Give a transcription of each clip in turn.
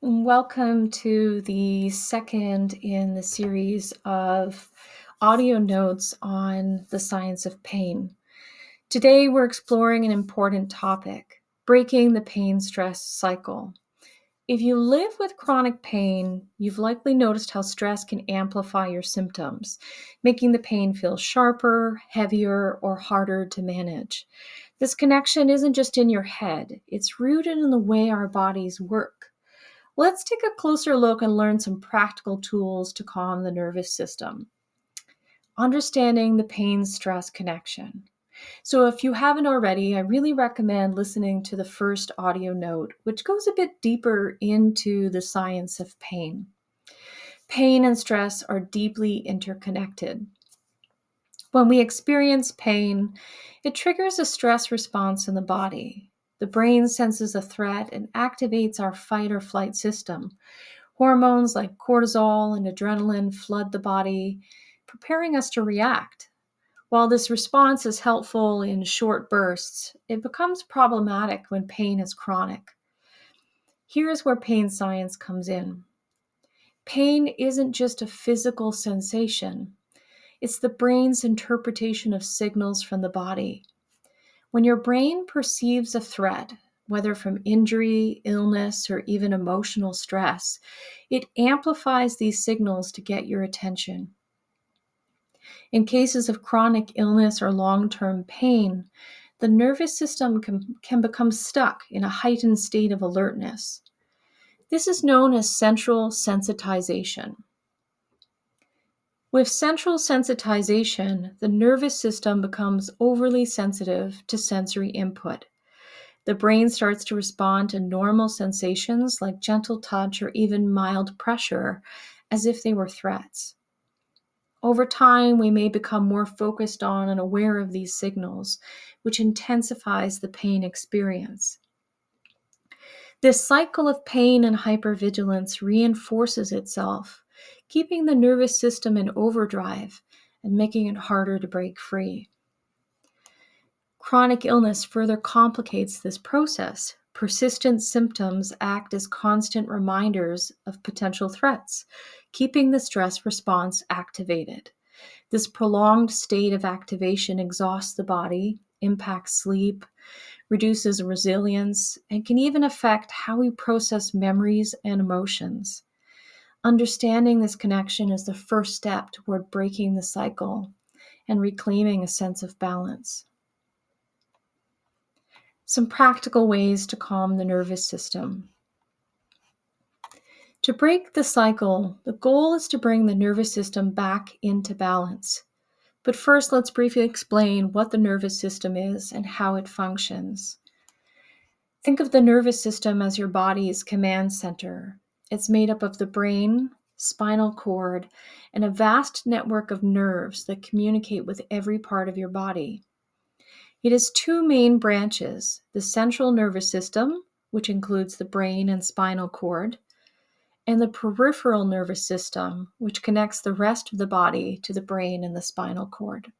Welcome to the second in the series of audio notes on the science of pain. Today, we're exploring an important topic: breaking the pain stress cycle. If you live with chronic pain, you've likely noticed how stress can amplify your symptoms, making the pain feel sharper, heavier, or harder to manage. This connection isn't just in your head, it's rooted in the way our bodies work. Let's take a closer look and learn some practical tools to calm the nervous system. Understanding the pain stress connection. So, if you haven't already, I really recommend listening to the first audio note, which goes a bit deeper into the science of pain. Pain and stress are deeply interconnected. When we experience pain, it triggers a stress response in the body. The brain senses a threat and activates our fight or flight system. Hormones like cortisol and adrenaline flood the body, preparing us to react. While this response is helpful in short bursts, it becomes problematic when pain is chronic. Here's where pain science comes in. Pain isn't just a physical sensation, it's the brain's interpretation of signals from the body. When your brain perceives a threat, whether from injury, illness, or even emotional stress, it amplifies these signals to get your attention. In cases of chronic illness or long-term pain, the nervous system can become stuck in a heightened state of alertness. This is known as central sensitization. With central sensitization, the nervous system becomes overly sensitive to sensory input. The brain starts to respond to normal sensations like gentle touch or even mild pressure as if they were threats. Over time, we may become more focused on and aware of these signals, which intensifies the pain experience. This cycle of pain and hypervigilance reinforces itself, keeping the nervous system in overdrive and making it harder to break free. Chronic illness further complicates this process. Persistent symptoms act as constant reminders of potential threats, keeping the stress response activated. This prolonged state of activation exhausts the body, impacts sleep, reduces resilience, and can even affect how we process memories and emotions. Understanding this connection is the first step toward breaking the cycle and reclaiming a sense of balance. Some practical ways to calm the nervous system. To break the cycle, the goal is to bring the nervous system back into balance. But first, let's briefly explain what the nervous system is and how it functions. Think of the nervous system as your body's command center. It's made up of the brain, spinal cord, and a vast network of nerves that communicate with every part of your body. It has two main branches: the central nervous system, which includes the brain and spinal cord, and the peripheral nervous system, which connects the rest of the body to the brain and the spinal cord.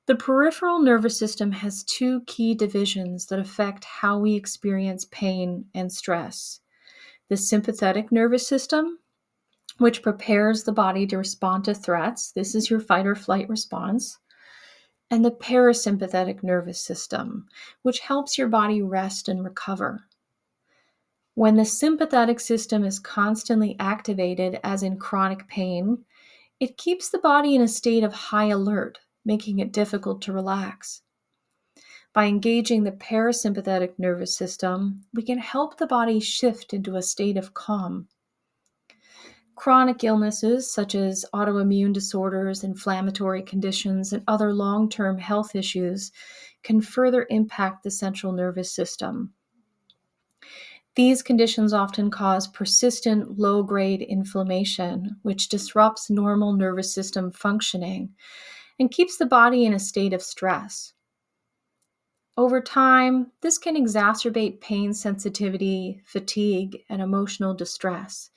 The peripheral nervous system has two key divisions that affect how we experience pain and stress: the sympathetic nervous system, which prepares the body to respond to threats. This is your fight or flight response. And the parasympathetic nervous system, which helps your body rest and recover. When the sympathetic system is constantly activated, as in chronic pain, it keeps the body in a state of high alert, making it difficult to relax. By engaging the parasympathetic nervous system, we can help the body shift into a state of calm. Chronic illnesses such as autoimmune disorders, inflammatory conditions, and other long-term health issues can further impact the central nervous system. These conditions often cause persistent low-grade inflammation, which disrupts normal nervous system functioning and keeps the body in a state of stress. Over time, this can exacerbate pain sensitivity, fatigue, and emotional distress,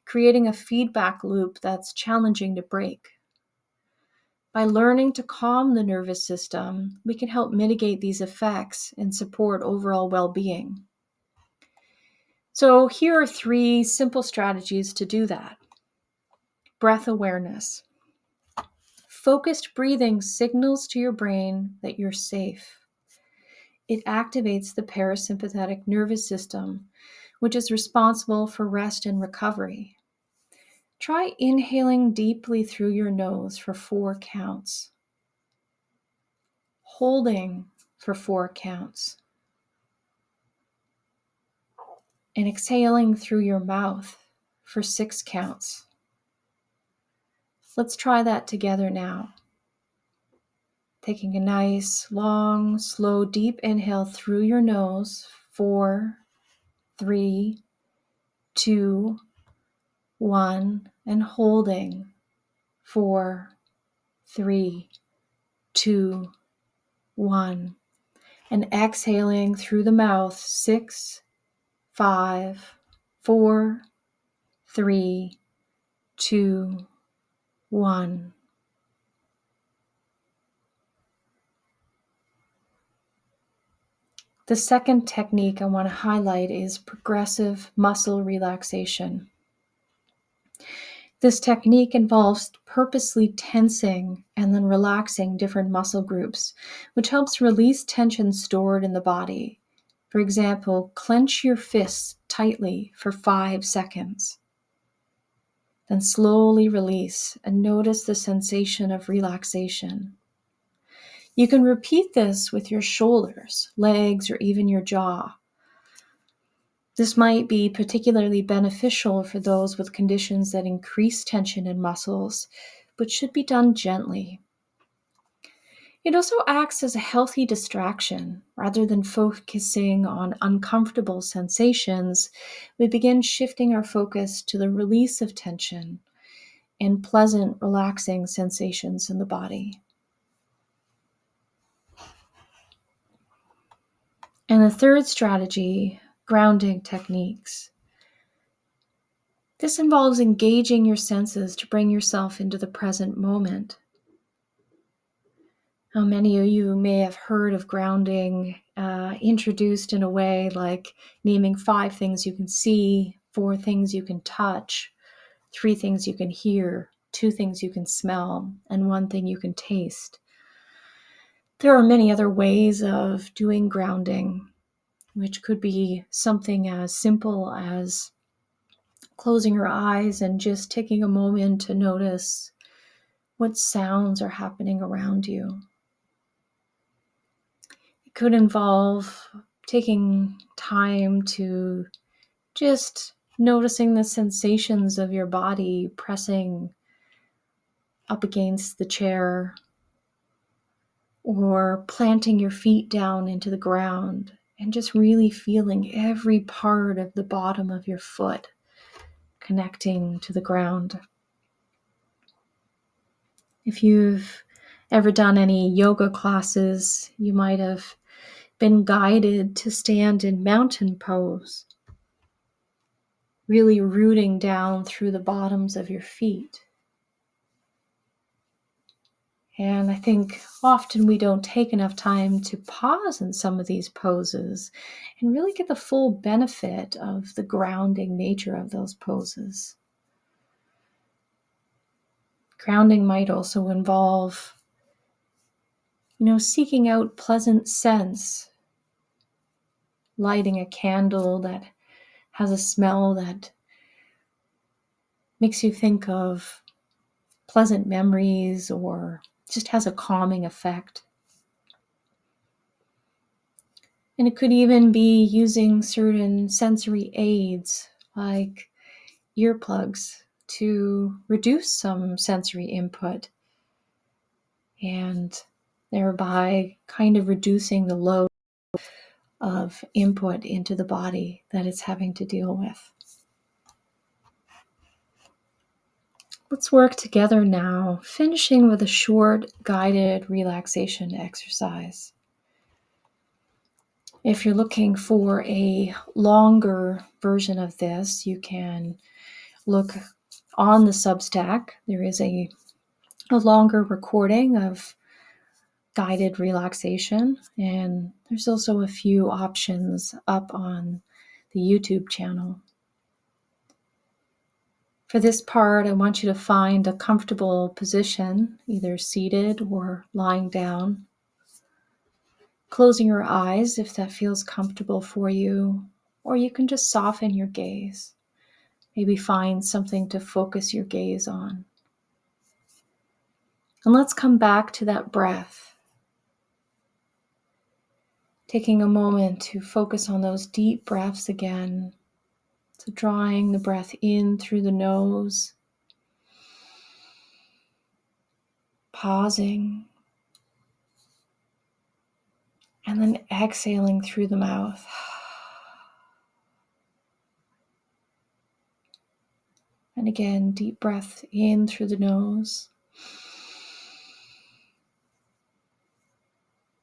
creating a feedback loop that's challenging to break. By learning to calm the nervous system, we can help mitigate these effects and support overall well-being. So here are 3 simple strategies to do that. Breath awareness. Focused breathing signals to your brain that you're safe. It activates the parasympathetic nervous system, which is responsible for rest and recovery. Try inhaling deeply through your nose for 4 counts. Holding for 4 counts. And exhaling through your mouth for 6 counts. Let's try that together now. Taking a nice, long, slow, deep inhale through your nose. 4, 3, 2, 1. And holding. 4, 3, 2, 1. And exhaling through the mouth. 6, 5, 4, 3, 2, 1. The second technique I want to highlight is progressive muscle relaxation. This technique involves purposely tensing and then relaxing different muscle groups, which helps release tension stored in the body. For example, clench your fists tightly for 5 seconds. Then slowly release and notice the sensation of relaxation. You can repeat this with your shoulders, legs, or even your jaw. This might be particularly beneficial for those with conditions that increase tension in muscles, but should be done gently. It also acts as a healthy distraction. Rather than focusing on uncomfortable sensations, we begin shifting our focus to the release of tension and pleasant, relaxing sensations in the body. And the third strategy, grounding techniques. This involves engaging your senses to bring yourself into the present moment. Now, many of you may have heard of grounding introduced in a way like naming 5 things you can see, 4 things you can touch, 3 things you can hear, 2 things you can smell, and 1 thing you can taste. There are many other ways of doing grounding, which could be something as simple as closing your eyes and just taking a moment to notice what sounds are happening around you. It could involve taking time to just noticing the sensations of your body pressing up against the chair, or planting your feet down into the ground and just really feeling every part of the bottom of your foot connecting to the ground. If you've ever done any yoga classes, you might have been guided to stand in mountain pose, really rooting down through the bottoms of your feet. And I think often we don't take enough time to pause in some of these poses and really get the full benefit of the grounding nature of those poses. Grounding might also involve, seeking out pleasant scents, lighting a candle that has a smell that makes you think of pleasant memories or just has a calming effect. And it could even be using certain sensory aids like earplugs to reduce some sensory input and thereby kind of reducing the load of input into the body that it's having to deal with. Let's work together now, finishing with a short guided relaxation exercise. If you're looking for a longer version of this, you can look on the Substack. There is a longer recording of guided relaxation, and there's also a few options up on the YouTube channel. For this part, I want you to find a comfortable position, either seated or lying down. Closing your eyes if that feels comfortable for you, or you can just soften your gaze. Maybe find something to focus your gaze on. And let's come back to that breath. Taking a moment to focus on those deep breaths again. So drawing the breath in through the nose, pausing, and then exhaling through the mouth. And again, deep breath in through the nose,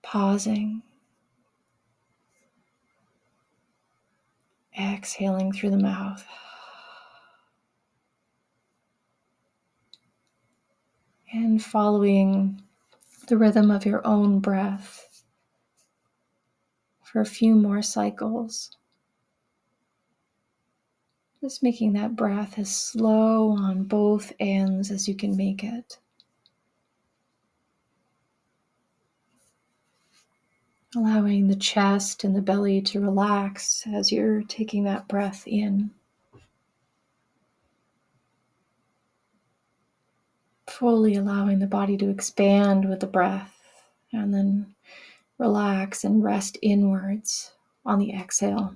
pausing, exhaling through the mouth. And following the rhythm of your own breath for a few more cycles. Just making that breath as slow on both ends as you can make it. Allowing the chest and the belly to relax as you're taking that breath in. Fully allowing the body to expand with the breath and then relax and rest inwards on the exhale.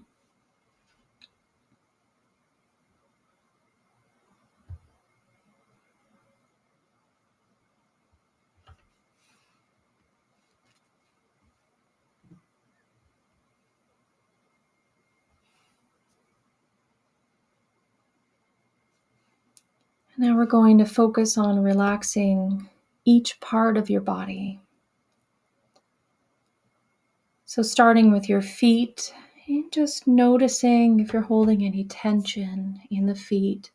Now we're going to focus on relaxing each part of your body. So starting with your feet, and just noticing if you're holding any tension in the feet.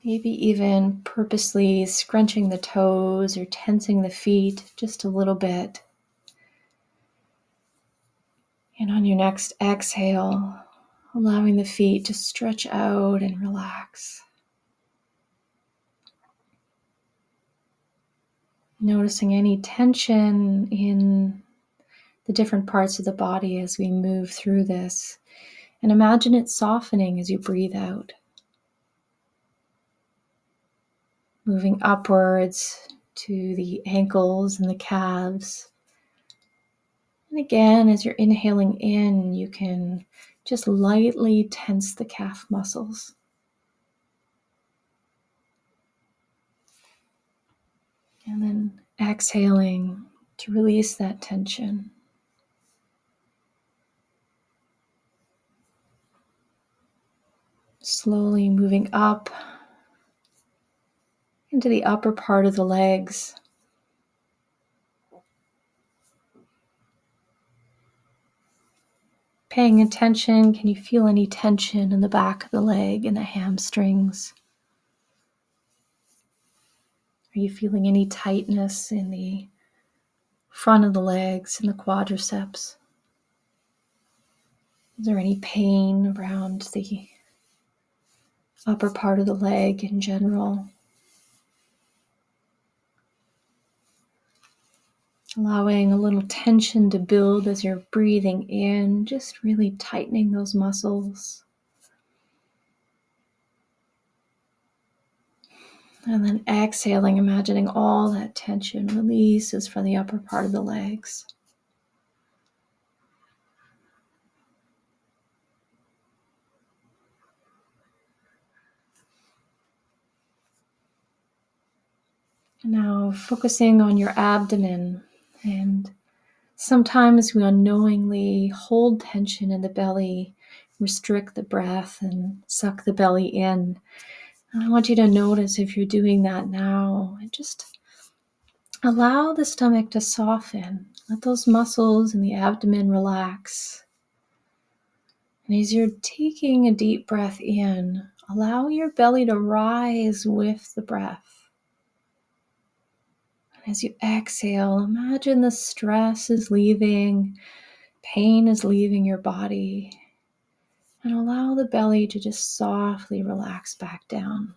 Maybe even purposely scrunching the toes or tensing the feet just a little bit. And on your next exhale, allowing the feet to stretch out and relax. Noticing any tension in the different parts of the body as we move through this. And imagine it softening as you breathe out. Moving upwards to the ankles and the calves. And again, as you're inhaling in, you can just lightly tense the calf muscles. And then exhaling to release that tension. Slowly moving up into the upper part of the legs. Paying attention, can you feel any tension in the back of the leg and the hamstrings? Are you feeling any tightness in the front of the legs and the quadriceps? Is there any pain around the upper part of the leg in general? Allowing a little tension to build as you're breathing in, just really tightening those muscles. And then exhaling, imagining all that tension releases from the upper part of the legs. And now focusing on your abdomen, and sometimes we unknowingly hold tension in the belly, restrict the breath and suck the belly in. And I want you to notice if you're doing that now, and just allow the stomach to soften. Let those muscles in the abdomen relax. And as you're taking a deep breath in, allow your belly to rise with the breath. And as you exhale, imagine the stress is leaving Pain is leaving your body, and allow the belly to just softly relax back down.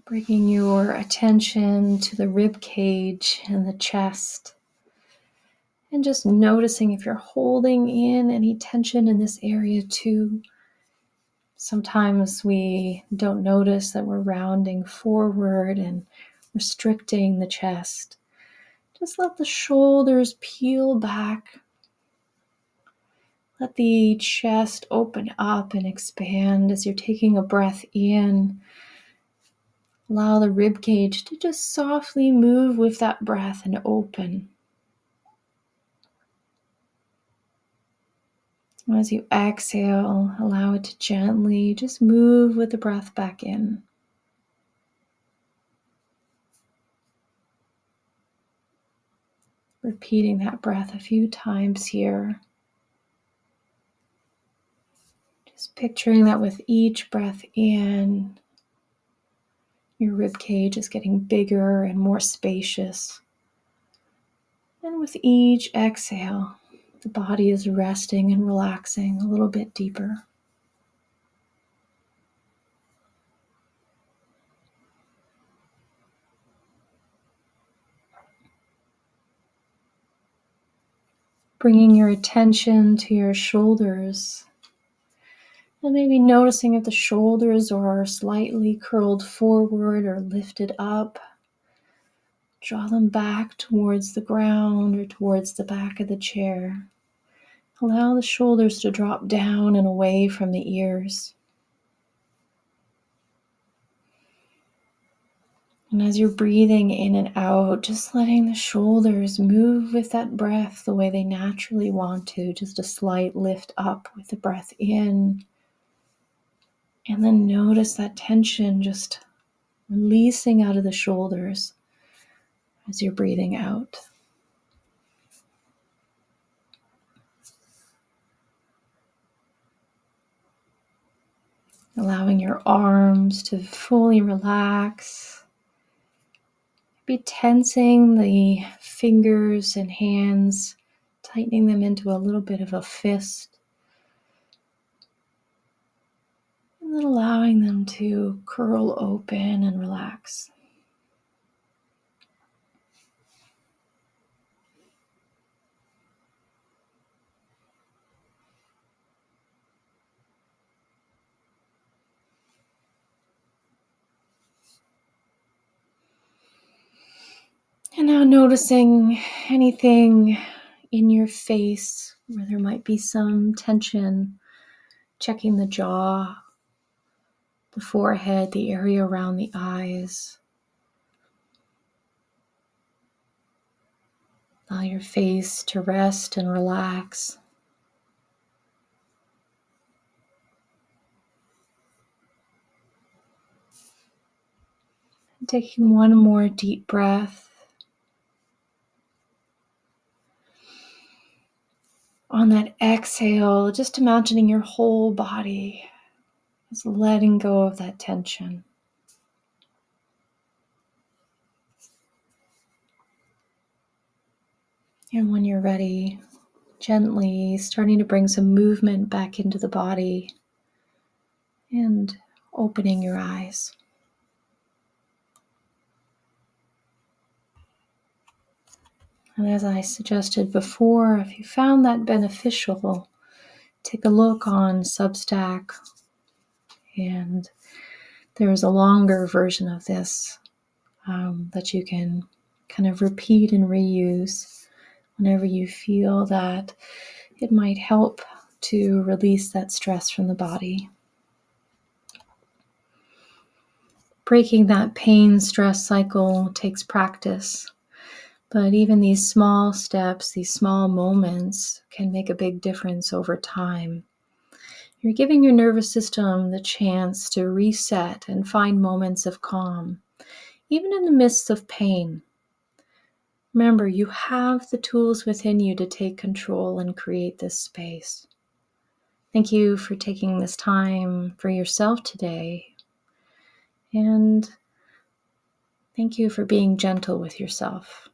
Bringing your attention to the rib cage and the chest, and just noticing if you're holding in any tension in this area too. Sometimes we don't notice that we're rounding forward and restricting the chest. Just let the shoulders peel back. Let the chest open up and expand as you're taking a breath in. Allow the rib cage to just softly move with that breath and open. As you exhale, allow it to gently just move with the breath back in. Repeating that breath a few times here. Just picturing that with each breath in, your rib cage is getting bigger and more spacious. And with each exhale, the body is resting and relaxing a little bit deeper. Bringing your attention to your shoulders, and maybe noticing if the shoulders are slightly curled forward or lifted up. Draw them back towards the ground or towards the back of the chair. Allow the shoulders to drop down and away from the ears. And as you're breathing in and out, just letting the shoulders move with that breath the way they naturally want to. Just a slight lift up with the breath in. And then notice that tension just releasing out of the shoulders as you're breathing out. Allowing your arms to fully relax. Be tensing the fingers and hands, tightening them into a little bit of a fist. And then allowing them to curl open and relax. And now noticing anything in your face where there might be some tension, checking the jaw, the forehead, the area around the eyes. Allow your face to rest and relax. And taking one more deep breath. On that exhale, just imagining your whole body is letting go of that tension. And when you're ready, gently starting to bring some movement back into the body and opening your eyes. And as I suggested before, if you found that beneficial, take a look on Substack, and there's a longer version of this that you can kind of repeat and reuse whenever you feel that it might help to release that stress from the body. Breaking that pain stress cycle takes practice, but even these small steps, these small moments can make a big difference over time. You're giving your nervous system the chance to reset and find moments of calm, even in the midst of pain. Remember, you have the tools within you to take control and create this space. Thank you for taking this time for yourself today. And thank you for being gentle with yourself.